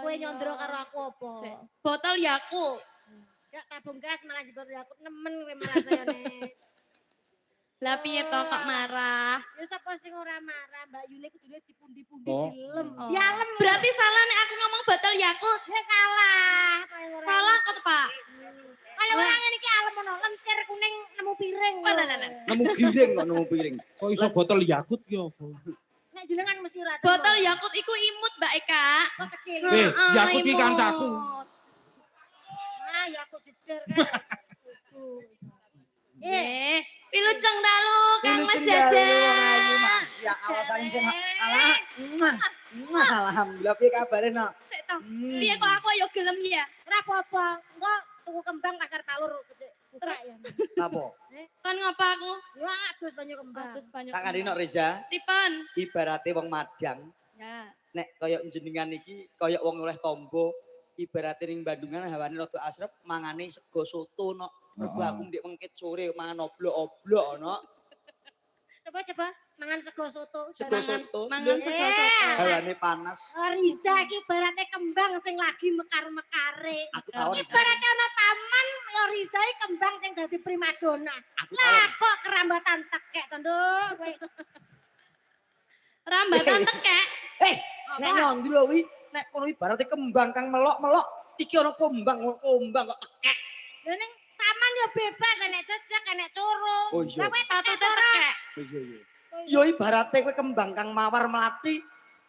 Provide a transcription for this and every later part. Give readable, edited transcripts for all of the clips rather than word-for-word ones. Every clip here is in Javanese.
Kowe nyondro karo aku apa? Botol Yakult. Gak tabung gas malah jebol Yakult nemen kowe malah sayane. Lah piye to kok marah? Ya sapa sing ora marah, Mbak Yune kudune dipundi-pundi Oh. dilem. Oh. Dialem. Berarti salah nek aku ngomong botol Yakult. Ya salah. Salah kok Pak. Kalau orang ini ki alem ono, lencer kuning nemu piring. Nemu piring kok nemu piring. Kok iso botol Yakult ki opo? Nek jenengan mesti ora. Botol Yakult iku imut Mbak Eka. kok kecil. Yakult ki kancaku. Ah, Yakult jeder kan. Pilujeng dalu Kang Mas Jaja. Ya Allah saking sing alah. Alhamdulillah piye kabare nok? Sik to. Piye kok aku yo gelem ya? Ora apa-apa. Engko tuku kembang pasar Talur buka ya. Napa? Kan ngapa aku? Ya adus banyu kembang. Terus banyak. Tak kandhani nok Reza. Pripun? Ibarate wong Madang. Ya. Nek kaya jenengan iki kaya wong oleh tombo. Ibarate ning Bandungan hawane rada asrep mangane sego soto nok. Mergo aku ndek mengkit sore mangan oblok-oblok nok. Coba mangan sego soto. Sego soto. Mangan sego soto. Hawane panas. Riza iki ibarate kembang sing lagi mekar-mekare. Aku tawon. Ibarate ana taman ya Riza iki kembang sing dadi primadona. Aku Lah tawon. kok kerambatan tekek to, Nduk. Kowe Rambatan tekek. Nek nyondro kuwi nek kono ibarate kembang kang melok-melok iki ana kembang kok tekek. lho ning taman ya bebas enek cecek, enek curung. Oh iya. Lah kowe Patute patut tekek. Yo ibarate kowe kembang kang mawar melati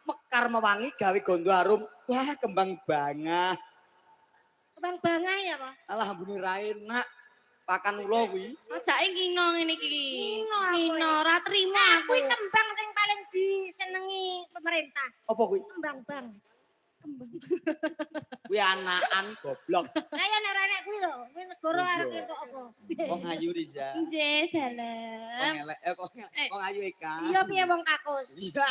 mekar mewangi gawe gondo arum. Wah, kembang bangah. kembang bangah ya, Pak. Alah ambune ra enak. Pakan ula kuwi. Ojake ngino ngene iki. Ngino aku Ngino ya. ora trimo aku. Kuwi kembang sing paling disenengi pemerintah. Apa kuwi? Kembang bang. Kuwi anakan goblok. Lah ya nek ora kuwi lho, kuwi negara Oh, iya. arep entuk apa? Wong ayu Riza. Nggih, Wong dalem. elek wong ayu Eka. Iya piye wong kakus? Iya.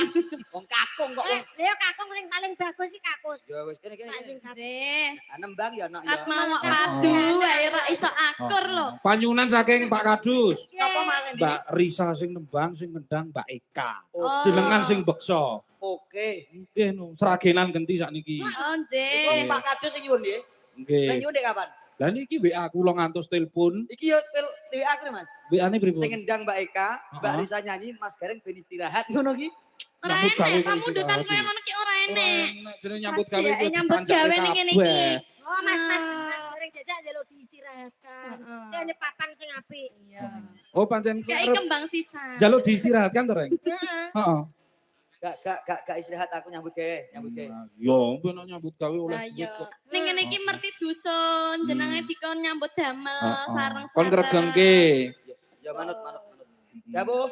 Wong kakung kok wong. Ya kakung sing paling bagus iki kakus. Ya wis kene. Tak singkat. Nggih. Nembang ya nok Kat ya. mawak padu wae ra iso akur lho. Panyunan saking Pak Kadus. Napa mangan iki? Mbak Risa sing nembang sing ngendang Mbak Eka. Oh. Jenengan sing beksa. Oke. Nggih no, seragenan genti sakniki. Oh, Iku nggih. Pak Kadus sing nyuwun nggih. Lah Nggih. nyuwun dek kapan? Lah niki WA kula ngantos telepon. Iki yo dewe akhir Mas. WA-ne pripun? Sing ngendang Mbak Eka, Mbak Heeh. Risa nyanyi, Mas Gareng ben istirahat ngono ki. Ora Nyambut gawe enek, kok kamu dutan istirahat koyo iki. ngono ki ora enek. Jenenge nyambut gawe Iya, kuwi nyambut ditanjakne gawe ning kene iki. kabeh. Oh, Mas goreng jajak njaluk diistirahatkan. Heeh. Ya ini papan sing apik. Iya. Oh pancen Kayak arep kembang sisa. jaluk diistirahatkan to, Reng? Heeh. Heeh. Gak istirahat aku nyambut gawe. Yo, ben nyambut gawe oleh Lah duit iya. kok. Ning ngene iki merti dusun, jenenge dikon nyambut damel sareng. Kon ngregengke. Ya manut. Ya Bu,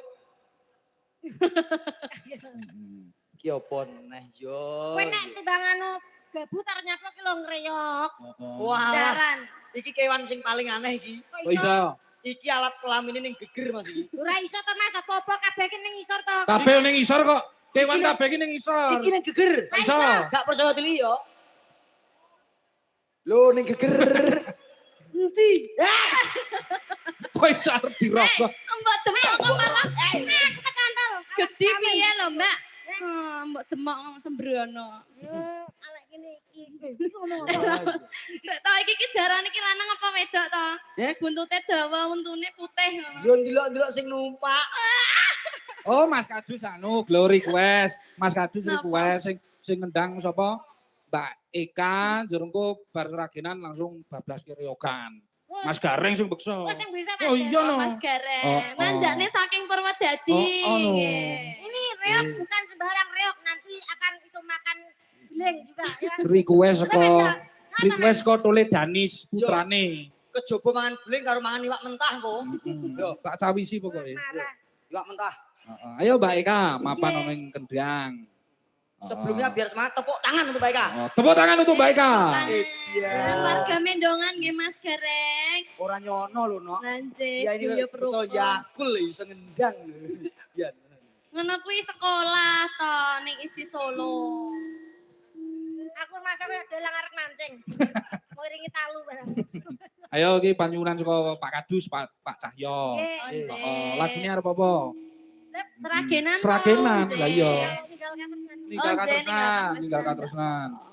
ki opo neh yo. Kowe nek timbanganmu gabu tak nyapa ki lho ngreyok. Wah, Jaran. iki kewan sing paling aneh iki. Kok iso? Iki alat kelamin ning geger Mas iki. Ora iso to Mas, apa-apa kabeh ki ning isor to. Kabeh ning isor kok. Kewan kabeh iki ning isor. Iki ning geger. Iso. Gak percaya dili yo. Lho ning geger. Endi? Kok iso arep dirokok? Mbok demok kok malah Aku kecantol. gede piye lho, Mbak? Mbok demok sembrono. Yo, alek kene iki. Iki ngomong apa? Sik to iki ki jarane iki lanang apa wedok to? Eh? Buntute dawa, untune putih ngono. Yo ndelok-ndelok sing numpak. Oh, Mas Kadus anu glory request. Mas Kadus Napa? request sing ngendang sapa? Mbak Eka jerengko bar seragenan langsung bablas kiriokan. Mas Gareng sing beksa. Wes sing bisa Oh Mas. iya no. Mas Gareng. Oh, oh. Nanjakne saking Purwodadi. Oh, no. Nggih. Ini reok bukan sembarang reok, nanti akan itu makan bileng juga ya. Request Udah, Mas, ya. kok request kok Tole Danis putrane. Kejaba mangan beling karo mangan iwak mentah kok. Yo, Tak cawisi pokoke. Marah. iwak mentah. Heeh. Ayo Mbak Eka, mapan ana ning kendang. Sebelumnya biar semangat tepuk tangan untuk Mbak Eka. Oh, tepuk tangan untuk Mbak Eka. Iya. Warga Mendongan nggih Mas Gareng. Ora nyono lho, Nok. Lanjut. Ya ini betul Yakul iso ngendang. Ya. Ngono kuwi sekolah to ning isi Solo. Aku masa kowe dalang arek mancing. Mau iringi talu barang. Ayo iki panyuwunan saka Pak Kadus, Pak Cahyo. Nggih. Heeh, lagune arep apa? Seragenan. to, Seragenan, nggih. lah iya. Tinggal katersan. Ninggal Oh, katresnan, ninggal ninggal katresnan. katresnan.